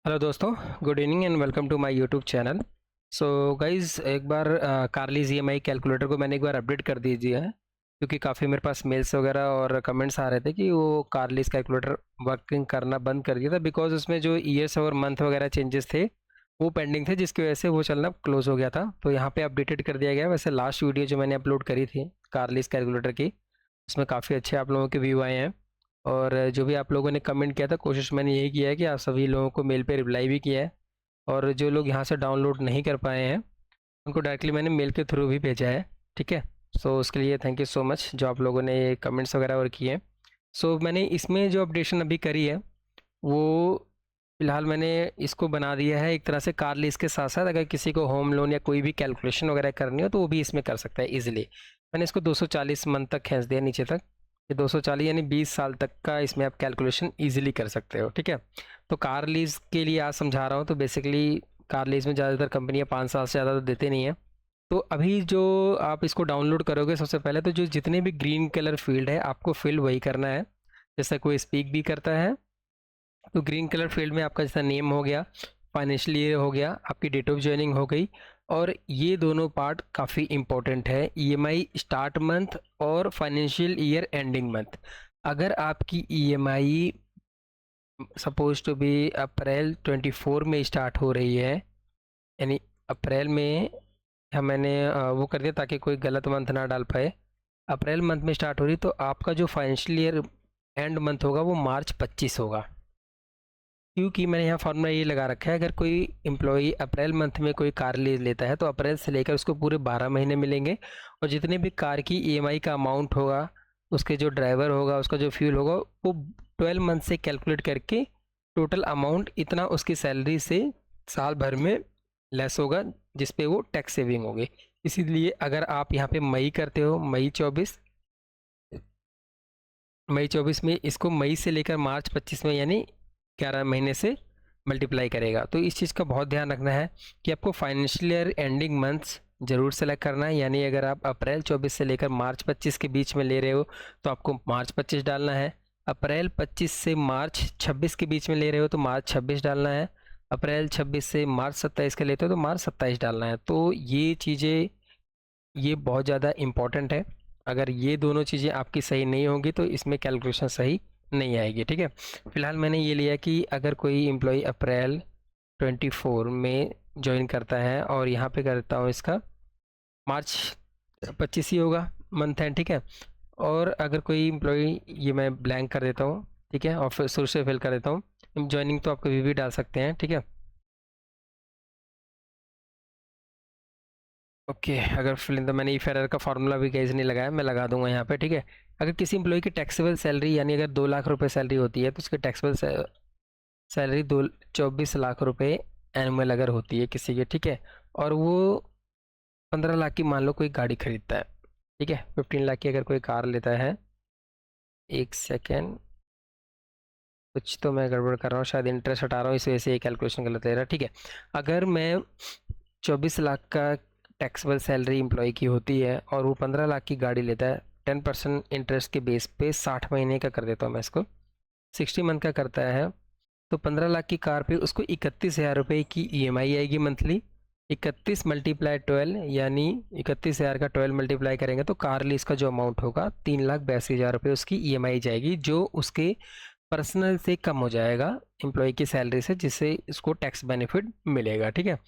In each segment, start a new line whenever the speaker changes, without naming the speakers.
Hello दोस्तों, good evening and welcome to my YouTube channel. So guys, एक बार कारलीज EMI calculator को मैंने एक बार अपडेट कर दीजिए है, क्योंकि काफ़ी मेरे पास मेल्स वगैरह और कमेंट्स आ रहे थे कि वो कारलीज कैलकुलेटर वर्किंग करना बंद कर दिया था बिकॉज उसमें जो ईयर्स और मंथ वगैरह चेंजेस थे वो पेंडिंग थे, जिसकी वजह से वो चलना क्लोज हो गया था। तो यहाँ पे अपडेटेड कर दिया गया। वैसे लास्ट वीडियो जो मैंने अपलोड करी थी कारलीज कैलकुलेटर की, उसमें काफ़ी अच्छे आप लोगों के व्यू आए हैं। और जो भी आप लोगों ने कमेंट किया था, कोशिश मैंने यही किया है कि आप सभी लोगों को मेल पे रिप्लाई भी किया है। और जो लोग यहाँ से डाउनलोड नहीं कर पाए हैं उनको डायरेक्टली मैंने मेल के थ्रू भी भेजा है। ठीक है। सो उसके लिए थैंक यू सो मच जो आप लोगों ने ये कमेंट्स वगैरह और किए हैं। सो मैंने इसमें जो अपडेशन अभी करी है वो फिलहाल मैंने इसको बना दिया है एक तरह से कार लीज के साथ साथ, अगर किसी को होम लोन या कोई भी कैलकुलेशन वगैरह करनी हो तो वो भी इसमें कर सकता है इजीली। मैंने इसको 240 मंथ तक खींच दिया नीचे तक। ये 240 यानी 20 साल तक का इसमें आप कैलकुलेशन इजीली कर सकते हो। ठीक है। तो कार लीज के लिए आज समझा रहा हूँ। तो बेसिकली कार लीज में ज़्यादातर कंपनियाँ 5 साल से ज़्यादा तो देते नहीं हैं। तो अभी जो आप इसको डाउनलोड करोगे, सबसे पहले तो जो जितने भी ग्रीन कलर फील्ड है आपको फिल वही करना है। जैसा कोई स्पीक भी करता है तो ग्रीन कलर फील्ड में आपका जैसा नेम हो गया, फाइनेंशियल ईयर हो गया, आपकी डेट ऑफ ज्वाइनिंग हो गई। और ये दोनों पार्ट काफ़ी इंपॉर्टेंट है, ईएमआई स्टार्ट मंथ और फाइनेंशियल ईयर एंडिंग मंथ। अगर आपकी ईएमआई सपोज टू बी अप्रैल 24 में स्टार्ट हो रही है, यानी अप्रैल में मैंने वो कर दिया ताकि कोई गलत मंथ ना डाल पाए। अप्रैल मंथ में स्टार्ट हो रही तो आपका जो फाइनेंशियल ईयर एंड मंथ होगा वो मार्च 25 होगा। क्योंकि मैंने यहाँ फार्मूला ये लगा रखा है, अगर कोई एम्प्लॉई अप्रैल मंथ में कोई कार लीज लेता है तो अप्रैल से लेकर उसको पूरे 12 महीने मिलेंगे। और जितने भी कार की ईएमआई का अमाउंट होगा, उसके जो ड्राइवर होगा, उसका जो फ्यूल होगा, वो 12 मंथ से कैलकुलेट करके टोटल अमाउंट इतना उसकी सैलरी से साल भर में लेस होगा, जिस पे वो टैक्स सेविंग होगी। इसीलिए अगर आप यहाँ पे मई करते हो, मई 24 में इसको मई से लेकर मार्च 25 में यानी 11 महीने से मल्टीप्लाई करेगा। तो इस चीज़ का बहुत ध्यान रखना है कि आपको फाइनेंशियल ईयर एंडिंग मंथ्स ज़रूर सेलेक्ट करना है। यानी अगर आप अप्रैल 24 से लेकर मार्च 25 के बीच में ले रहे हो तो आपको मार्च 25 डालना है। अप्रैल 25 से मार्च 26 के बीच में ले रहे हो तो मार्च 26 डालना है। अप्रैल 26 से मार्च 27 का लेते हो तो मार्च 27 डालना है। तो ये चीज़ें ये बहुत ज़्यादा इम्पॉर्टेंट है। अगर ये दोनों चीज़ें आपकी सही नहीं होंगी तो इसमें कैलकुलेशन सही नहीं आएगी। ठीक है। फिलहाल मैंने ये लिया कि अगर कोई एम्प्लॉय अप्रैल 24 में ज्वाइन करता है और यहाँ पे करता हूँ इसका मार्च 25 ही होगा मंथ एंड। ठीक है। और अगर कोई एम्प्लॉय, ये मैं ब्लैंक कर देता हूँ, ठीक है, और फिर शुरू से फिल कर देता हूँ। ज्वाइनिंग तो आप कभी भी डाल सकते हैं। ठीक है। ओके, अगर फिल तो मैंने ई फेरर का फार्मूला भी कैसे नहीं लगाया, मैं लगा दूंगा यहाँ पे। ठीक है। अगर किसी एम्प्लॉय की टैक्सेबल सैलरी यानी अगर 2 लाख रुपए सैलरी होती है तो उसकी टैक्सेबल सैलरी 24 लाख रुपए एनुअल अगर होती है किसी की। ठीक है। और वो 15 लाख की मान लो कोई गाड़ी खरीदता है। ठीक है। 15 लाख की अगर कोई कार लेता है, एक सेकेंड, कुछ तो मैं गड़बड़ कर रहा हूँ, शायद इंटरेस्ट हटा रहा हूँ, इस वजह से ये कैलकुलेशन गलत ले रहा है। ठीक है। अगर मैं 24 लाख का टैक्सेबल सैलरी एम्प्लॉय की होती है और वो 15 लाख की गाड़ी लेता है, 10% इंटरेस्ट के बेस पे 60 महीने का कर देता हूँ मैं इसको, 60 मंथ का करता है। तो 15 लाख की कार पे उसको 31 हज़ार रुपये की ईएमआई आएगी मंथली। 31 मल्टीप्लाई 12 यानी 31 हज़ार का 12 मल्टीप्लाई करेंगे तो कार लीज का जो अमाउंट होगा 3,82,000 रुपये उसकी ईएमआई जाएगी, जो उसके पर्सनल से कम हो जाएगा एम्प्लॉय की सैलरी से, जिससे इसको टैक्स बेनिफिट मिलेगा। ठीक है।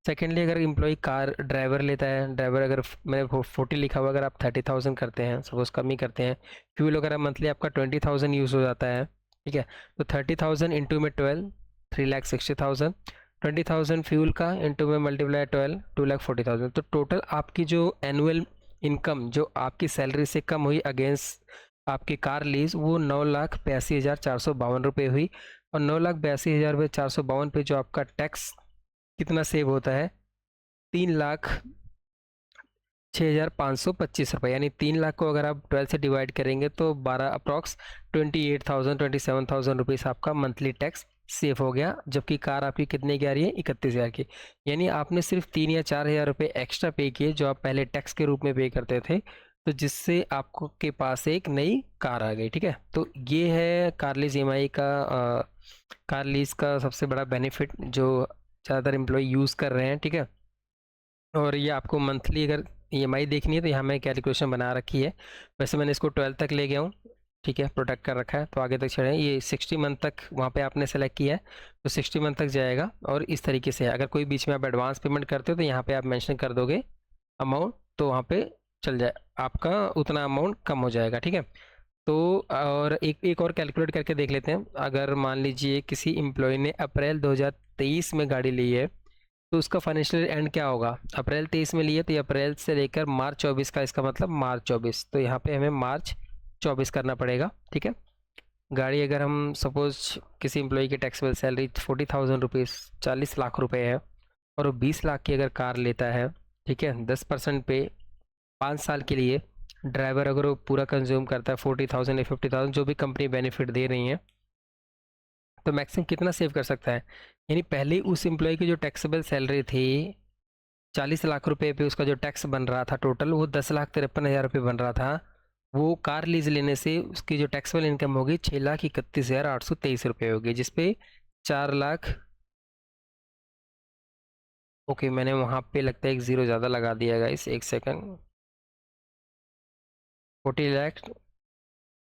सेकेंडली, अगर एम्प्लॉय कार ड्राइवर लेता है, ड्राइवर अगर मैंने 40 लिखा हुआ, अगर आप 30,000 करते हैं, सपोज कम ही करते हैं, फ्यूल वगैरह मंथली आपका 20,000 यूज़ हो जाता है। ठीक है। तो 30,000 इंटू में 12, 3,60,000, 20,000 फ्यूल का इंटू में मल्टीप्लाई 12, 2,40,000। तो टोटल आपकी जो एनुअल इनकम जो आपकी सैलरी से कम हुई अगेंस्ट आपकी कार लीज, वो 9,82,452 रुपये हुई। और 9,82,452 पे जो आपका टैक्स कितना सेव होता है, 3,06,525 रुपये। यानी 3 लाख को अगर आप 12 से डिवाइड करेंगे तो 12 अप्रॉक्स 27,000 रुपीज़ आपका मंथली टैक्स सेव हो गया। जबकि कार आपकी कितने की आ रही है, 31 हज़ार की। यानी आपने सिर्फ 3 या 4 हज़ार रुपये एक्स्ट्रा पे किए जो आप पहले टैक्स के रूप में पे करते थे, तो जिससे आपको के पास एक नई कार आ गई, ठीक है। तो ये है कार लीज ईएमआई का, कार लीज का सबसे बड़ा बेनिफिट जो ज़्यादातर एम्प्लॉय यूज़ कर रहे हैं, ठीक है। और ये आपको मंथली अगर ईएमआई देखनी है तो यहाँ मैं कैलकुलेशन बना रखी है। वैसे मैंने इसको 12 तक ले गया हूँ, ठीक है, प्रोटेक्ट कर रखा है, तो आगे तक चढ़े। ये 60 मंथ तक वहाँ पे आपने सेलेक्ट किया है, तो 60 मंथ तक जाएगा। और इस तरीके से है, अगर कोई बीच में आप एडवांस पेमेंट करते हो तो यहाँ पे आप मेंशन कर दोगे अमाउंट, तो वहाँ पे चल जाए, आपका उतना अमाउंट कम हो जाएगा, ठीक है। तो और एक और कैलकुलेट करके देख लेते हैं। अगर मान लीजिए किसी एम्प्लॉय ने अप्रैल 2023 में गाड़ी ली है, तो उसका फाइनेंशियल एंड क्या होगा। अप्रैल 23 में लिए तो ये अप्रैल से लेकर मार्च 24 का, इसका मतलब मार्च 24, तो यहाँ पे हमें मार्च 24 करना पड़ेगा, ठीक है। गाड़ी अगर हम सपोज किसी एम्प्लॉय की टैक्सेबल सैलरी 40,000 रुपीज़, 40 लाख रुपए है, और वो 20 लाख की अगर कार लेता है, ठीक है, 10% पे 5 साल के लिए, ड्राइवर अगर वो पूरा कंज्यूम करता है 40,000 या 50,000 जो भी कंपनी बेनिफिट दे रही है, तो मैक्सिमम कितना सेव कर सकता है। यानी पहले उस एम्प्लॉय की जो टैक्सेबल सैलरी थी 40 लाख रुपए पे, उसका जो टैक्स बन रहा था टोटल वो 10,53,000 रुपये बन रहा था। वो कार लीज लेने से उसकी जो टैक्सेबल इनकम होगी 6,31,823 रुपये होगी, जिसपे 4 लाख, ओके मैंने वहाँ पे लगता है एक ज़ीरो ज़्यादा लगा दिया गाइस, एक सेकंड, 40 लाख,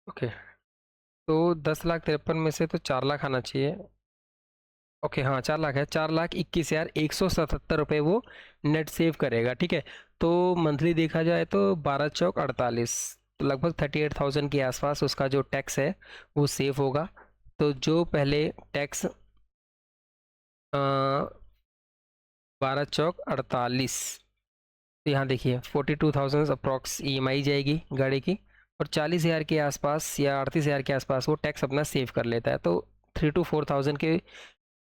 ओके। तो 10,53,000 में से तो 4 लाख आना चाहिए, ओके हाँ 4 लाख है, 4,21,177 रुपये वो नेट सेव करेगा, ठीक है। तो मंथली देखा जाए तो 12 चौक 48, तो लगभग 38,000 के आसपास उसका जो टैक्स है वो सेव होगा। तो जो पहले टैक्स 12 चौक 48, तो यहाँ देखिए 42,000 अप्रॉक्स EMI जाएगी गाड़ी की, और 40,000 के आसपास या 38,000 के आसपास वो टैक्स अपना सेव कर लेता है। तो 3 to 4,000 के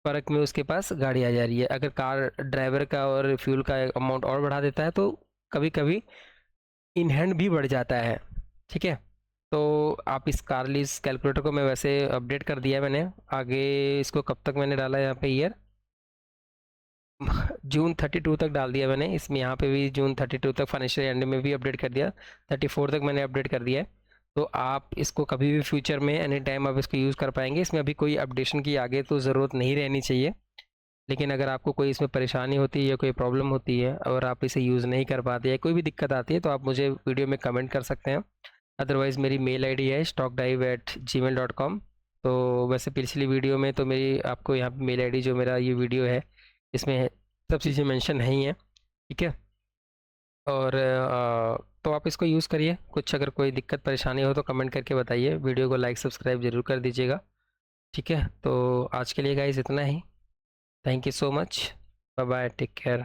फ़र्क में उसके पास गाड़ी आ जा रही है। अगर कार ड्राइवर का और फ्यूल का अमाउंट और बढ़ा देता है तो कभी कभी इन हैंड भी बढ़ जाता है, ठीक है। तो आप इस कार लीज कैलकुलेटर को मैं वैसे अपडेट कर दिया है मैंने। आगे इसको कब तक मैंने डाला है यहाँ पे ईयर, जून 32 तक डाल दिया मैंने इसमें, यहाँ पे भी जून 32 तक फाइनेंशियल एंड में भी अपडेट कर दिया, 34 तक मैंने अपडेट कर दिया है। तो आप इसको कभी भी फ्यूचर में एनी टाइम आप इसको यूज़ कर पाएंगे। इसमें अभी कोई अपडेशन की आगे तो ज़रूरत नहीं रहनी चाहिए, लेकिन अगर आपको कोई इसमें परेशानी होती है या कोई प्रॉब्लम होती है और आप इसे यूज़ नहीं कर पाते या कोई भी दिक्कत आती है तो आप मुझे वीडियो में कमेंट कर सकते हैं। अदरवाइज़ मेरी मेल आईडी है stockdive@gmail.com। तो वैसे पिछली वीडियो में तो मेरी आपको यहाँ पे मेल आईडी जो मेरा ये वीडियो है इसमें सब चीज़ें मेंशन नहीं है, ठीक है। और तो आप इसको यूज़ करिए। कुछ अगर कोई दिक्कत परेशानी हो तो कमेंट करके बताइए। वीडियो को लाइक सब्सक्राइब ज़रूर कर दीजिएगा, ठीक है। तो आज के लिए गाइस इतना ही। Thank you so much, bye bye, take care.